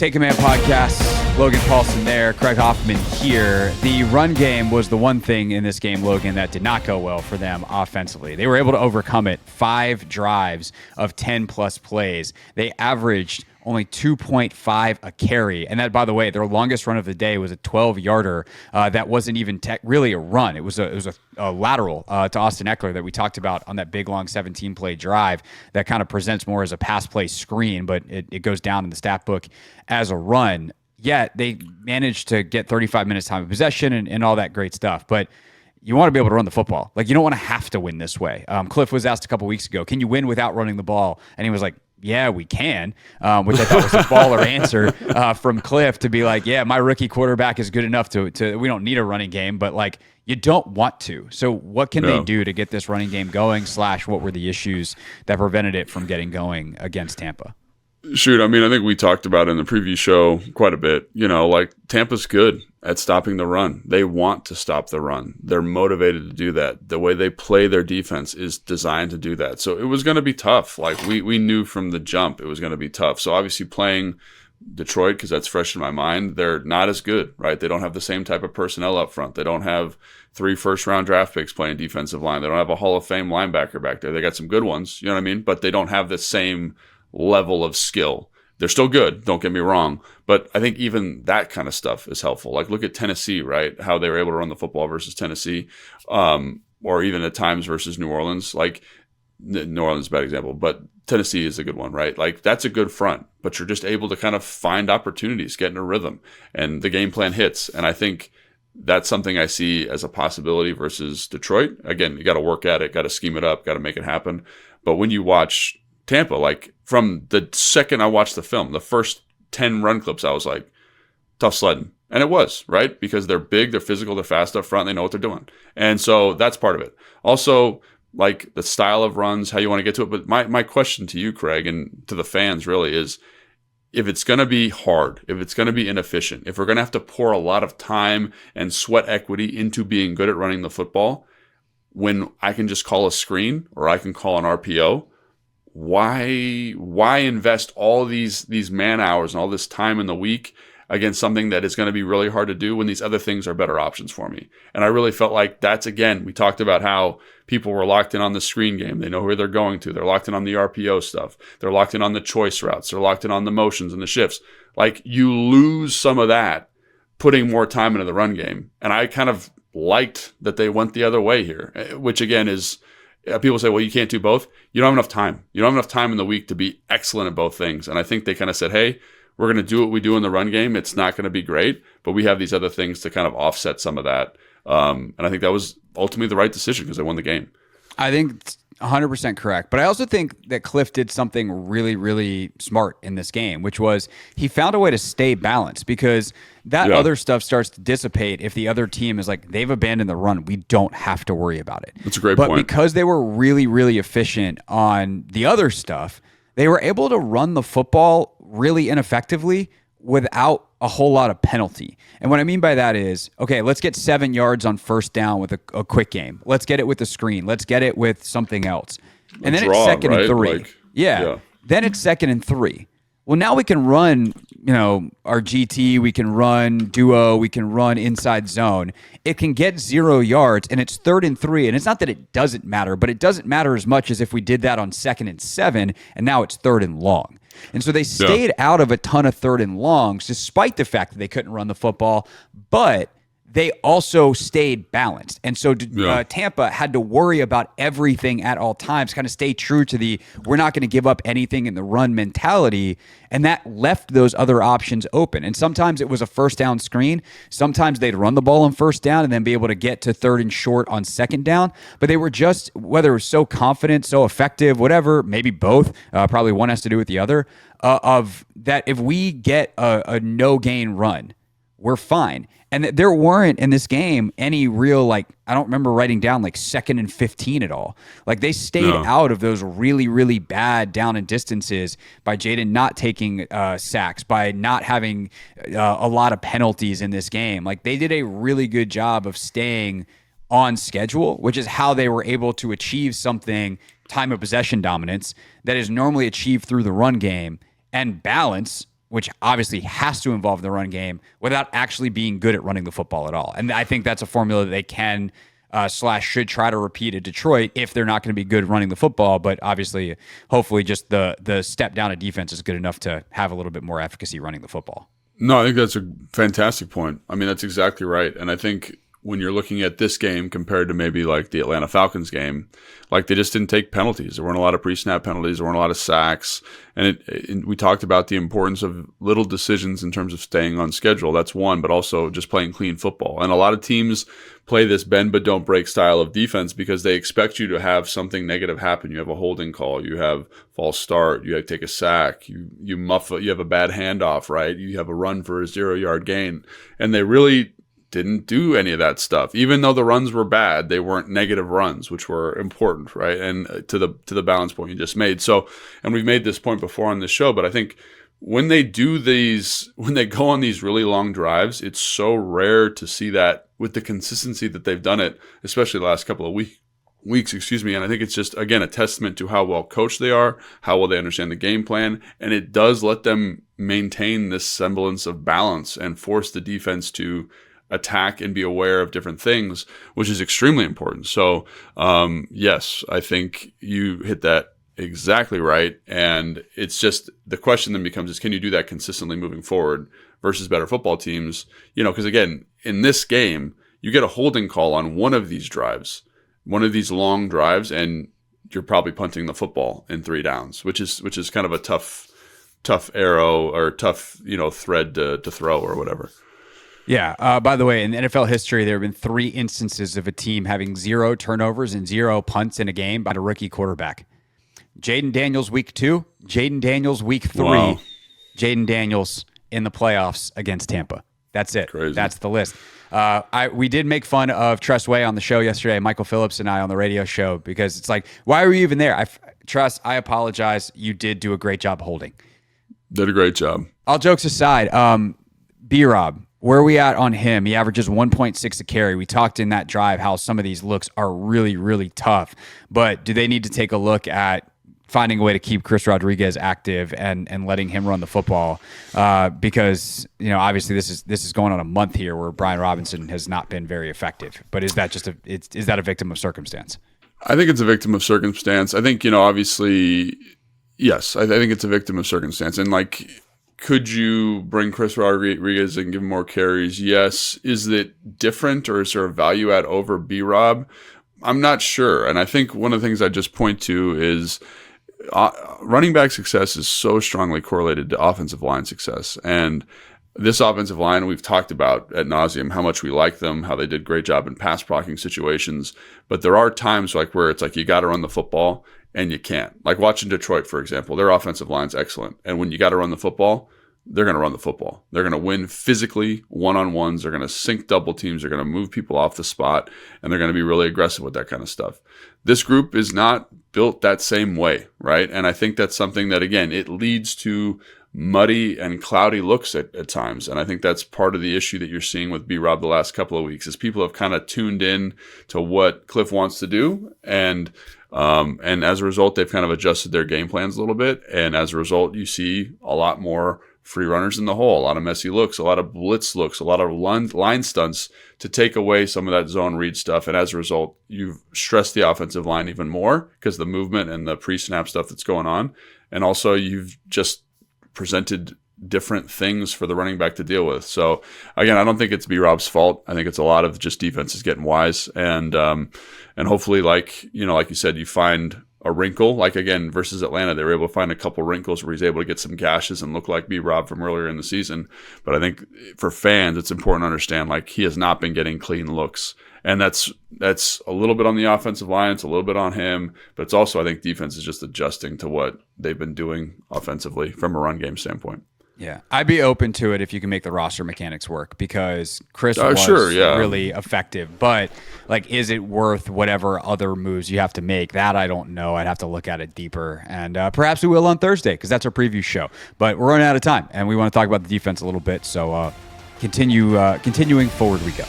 Take Command Podcast, Logan Paulson there, Craig Hoffman here. The run game was the one thing in this game, Logan, that did not go well for them offensively. They were able to overcome it. 5 drives of 10-plus plays. They averaged only 2.5 a carry. And that, by the way, their longest run of the day was a 12-yarder that wasn't even really a run. It was a lateral to Austin Eckler that we talked about on that big, long 17-play drive that kind of presents more as a pass play screen, but it goes down in the stat book as a run. Yet they managed to get 35 minutes time of possession and all that great stuff. But you want to be able to run the football. Like, you don't want to have to win this way. Cliff was asked a couple weeks ago, can you win without running the ball? And he was like, yeah, we can, which I thought was a baller answer from Cliff to be like, yeah, my rookie quarterback is good enough to we don't need a running game, but like, you don't want to. So what can they do to get this running game going / what were the issues that prevented it from getting going against Tampa? Shoot, I mean, I think we talked about it in the preview show quite a bit. You know, like, Tampa's good at stopping the run. They want to stop the run. They're motivated to do that. The way they play their defense is designed to do that. So it was going to be tough. Like, we knew from the jump it was going to be tough. So obviously playing Detroit, because that's fresh in my mind, they're not as good, right? They don't have the same type of personnel up front. They don't have 3 first-round draft picks playing defensive line. They don't have a Hall of Fame linebacker back there. They got some good ones, you know what I mean? But they don't have the same level of skill. They're still good, don't get me wrong, but I think even that kind of stuff is helpful. Like, look at Tennessee, right? How they were able to run the football versus Tennessee, or even at times versus New Orleans. Like, New Orleans is a bad example, but Tennessee is a good one, right? Like, that's a good front, but you're just able to kind of find opportunities, get in a rhythm, and the game plan hits. And I think that's something I see as a possibility versus Detroit. Again, you got to work at it, got to scheme it up, got to make it happen. But when you watch Tampa, like, from the second I watched the film, the first 10 run clips, I was like, tough sledding. And it was, right? Because they're big, they're physical, they're fast up front, they know what they're doing. And so that's part of it. Also, like, the style of runs, how you want to get to it. But my question to you, Craig, and to the fans really is, if it's going to be hard, if it's going to be inefficient, if we're going to have to pour a lot of time and sweat equity into being good at running the football, when I can just call a screen or I can call an RPO, why invest all these man hours and all this time in the week against something that is going to be really hard to do when these other things are better options for me? And I really felt like that's, again, we talked about how people were locked in on the screen game. They know where they're going to. They're locked in on the RPO stuff. They're locked in on the choice routes. They're locked in on the motions and the shifts. Like, you lose some of that putting more time into the run game. And I kind of liked that they went the other way here, which again is, people say, well, you can't do both. You don't have enough time. You don't have enough time in the week to be excellent at both things. And I think they kind of said, hey, we're going to do what we do in the run game. It's not going to be great, but we have these other things to kind of offset some of that. And I think that was ultimately the right decision because they won the game. I think it's 100% correct. But I also think that Cliff did something really, really smart in this game, which was he found a way to stay balanced, because that other stuff starts to dissipate if the other team is like, they've abandoned the run. We don't have to worry about it. That's a great point. But because they were really, really efficient on the other stuff, they were able to run the football really ineffectively without a whole lot of penalty. And what I mean by that is, okay, let's get 7 yards on first down with a quick game. Let's get it with the screen. Let's get it with something else. And then it's 2nd and 3. Like, Then it's 2nd and 3. Well, now we can run, our GT, we can run duo, we can run inside zone. It can get 0 yards, and it's 3rd and 3. And it's not that it doesn't matter, but it doesn't matter as much as if we did that on 2nd and 7, and now it's 3rd and long. And so they stayed out of a ton of 3rd and longs, despite the fact that they couldn't run the football, but they also stayed balanced. And so Tampa had to worry about everything at all times, kind of stay true to we're not going to give up anything in the run mentality. And that left those other options open. And sometimes it was a first down screen. Sometimes they'd run the ball on first down and then be able to get to 3rd and short on 2nd down. But they were just, whether it was so confident, so effective, whatever, maybe both, probably one has to do with the other, of that if we get a no-gain run, we're fine. And there weren't in this game any real, I don't remember writing down 2nd and 15 at all. Like, they stayed out of those really, really bad down and distances by Jayden not taking sacks, by not having a lot of penalties in this game. Like, they did a really good job of staying on schedule, which is how they were able to achieve something, time of possession dominance, that is normally achieved through the run game, and balance which obviously has to involve the run game, without actually being good at running the football at all. And I think that's a formula that they can / should try to repeat at Detroit if they're not going to be good running the football. But obviously, hopefully just the step down of defense is good enough to have a little bit more efficacy running the football. No, I think that's a fantastic point. I mean, that's exactly right. And I think when you're looking at this game compared to maybe like the Atlanta Falcons game, like they just didn't take penalties. There weren't a lot of pre-snap penalties. There weren't a lot of sacks. And we talked about the importance of little decisions in terms of staying on schedule. That's one, but also just playing clean football. And a lot of teams play this bend but don't break style of defense because they expect you to have something negative happen. You have a holding call. You have false start. You have to take a sack. You muff it. You have a bad handoff, right? You have a run for a 0-yard gain. And they really didn't do any of that stuff. Even though the runs were bad, they weren't negative runs, which were important, right? And to the balance point you just made. So, and we've made this point before on this show, but I think when they do these, when they go on these really long drives, it's so rare to see that with the consistency that they've done it, especially the last couple of weeks, excuse me. And I think it's just, again, a testament to how well coached they are, how well they understand the game plan. And it does let them maintain this semblance of balance and force the defense to attack and be aware of different things, which is extremely important. So, yes, I think you hit that exactly right. And it's just the question then becomes is can you do that consistently moving forward versus better football teams? You know, because again, in this game, you get a holding call on one of these drives, one of these long drives, and you're probably punting the football in 3 downs, which is kind of a tough arrow or tough, thread to throw or whatever. Yeah. By the way, in NFL history, there have been 3 instances of a team having 0 turnovers and 0 punts in a game by a rookie quarterback. Jayden Daniels week 2, Jayden Daniels week 3, wow. Jayden Daniels in the playoffs against Tampa. That's it. Crazy. That's the list. We did make fun of Tress Way on the show yesterday, Michael Phillips and I on the radio show, because it's like, why were you even there? Tress, I apologize. You did do a great job holding. Did a great job. All jokes aside, B-Rob, where are we at on him? He averages 1.6 a carry. We talked in that drive how some of these looks are really, really tough. But do they need to take a look at finding a way to keep Chris Rodriguez active and letting him run the football? Because, obviously this is going on a month here where Brian Robinson has not been very effective. But is that just is that a victim of circumstance? I think it's a victim of circumstance. I think, obviously, yes, I think it's a victim of circumstance. And could you bring Chris Rodriguez and give him more carries? Yes. Is it different or is there a value add over B-Rob? I'm not sure. And I think one of the things I just point to is running back success is so strongly correlated to offensive line success. And this offensive line, we've talked about ad nauseum how much we like them, how they did a great job in pass blocking situations. But there are times where it's like you got to run the football and you can't. Like watching Detroit, for example, their offensive line's excellent. And when you got to run the football, they're going to run the football. They're going to win physically, one-on-ones. They're going to sink double teams. They're going to move people off the spot, and they're going to be really aggressive with that kind of stuff. This group is not built that same way, right? And I think that's something that, again, it leads to muddy and cloudy looks at times. And I think that's part of the issue that you're seeing with B-Rob the last couple of weeks is people have kind of tuned in to what Cliff wants to do. And as a result, they've kind of adjusted their game plans a little bit. And as a result, you see a lot more free runners in the hole, a lot of messy looks, a lot of blitz looks, a lot of line stunts to take away some of that zone read stuff. And as a result, you've stressed the offensive line even more because the movement and the pre-snap stuff that's going on. And also you've just presented different things for the running back to deal with. So again, I don't think it's B-Rob's fault. I think it's a lot of just defenses getting wise and hopefully like you said, you find a wrinkle, like again, versus Atlanta, they were able to find a couple wrinkles where he's able to get some gashes and look like B-Rob from earlier in the season. But I think for fans, it's important to understand, he has not been getting clean looks. And that's a little bit on the offensive line. It's a little bit on him, but it's also, I think defense is just adjusting to what they've been doing offensively from a run game standpoint. Yeah, I'd be open to it if you can make the roster mechanics work because Chris was really effective. But is it worth whatever other moves you have to make? That I don't know. I'd have to look at it deeper, and perhaps we will on Thursday because that's our preview show. But we're running out of time, and we want to talk about the defense a little bit. So continuing forward we go.